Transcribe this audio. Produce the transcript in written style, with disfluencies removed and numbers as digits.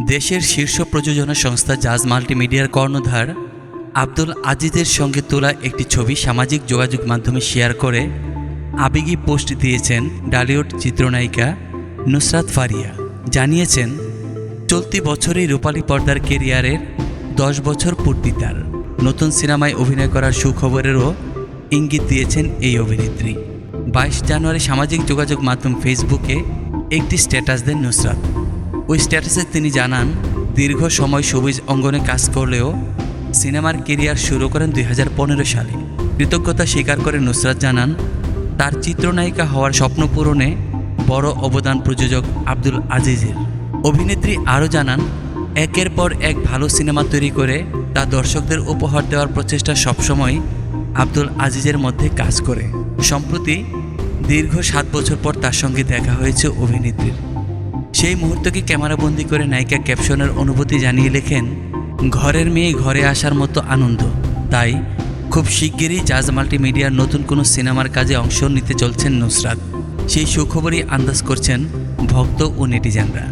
দেশের শীর্ষ প্রযোজনা সংস্থা জাজ মাল্টিমিডিয়ার কর্ণধার আব্দুল আজিজের সঙ্গে তোলা একটি ছবি সামাজিক যোগাযোগ মাধ্যমে শেয়ার করে আবেগী পোস্ট দিয়েছেন ডালিউড চিত্রনায়িকা নুসরাত ফারিয়া। জানিয়েছেন, চলতি বছরেই রূপালী পর্দার কেরিয়ারের 10 বছর পূর্তি তার। নতুন সিনেমায় অভিনয় করার সুখবরেরও ইঙ্গিত দিয়েছেন এই অভিনেত্রী। 22 জানুয়ারি সামাজিক যোগাযোগ মাধ্যম ফেসবুকে একটি স্ট্যাটাস দেন নুসরাত। ওই স্ট্যাটাসে তিনি জানান, দীর্ঘ সময় সবুজ অঙ্গনে কাজ করলেও সিনেমার কেরিয়ার শুরু করেন 2015 সালে। কৃতজ্ঞতা স্বীকার করে নুসরাত জানান, তার চিত্রনায়িকা হওয়ার স্বপ্ন পূরণে বড় অবদান প্রযোজক আব্দুল আজিজের। অভিনেত্রী আরও জানান, একের পর এক ভালো সিনেমা তৈরি করে তা দর্শকদের উপহার দেওয়ার প্রচেষ্টা সবসময় আব্দুল আজিজের মধ্যে কাজ করে। সম্প্রতি দীর্ঘ 7 বছর পর তার সঙ্গে দেখা হয়েছে অভিনেত্রীর। সেই মুহূর্তকে ক্যামেরাবন্দি করে নায়িকা ক্যাপশনের অনুভূতি জানিয়ে লেখেন, ঘরের মেয়ে ঘরে আসার মতো আনন্দ। তাই খুব শিগগিরই জাজ মাল্টিমিডিয়ার নতুন কোনো সিনেমার কাজে অংশ নিতে চলছেন নুসরাত। সেই সুখবরই আন্দাজ করছেন ভক্ত ও নেটিজেনরা।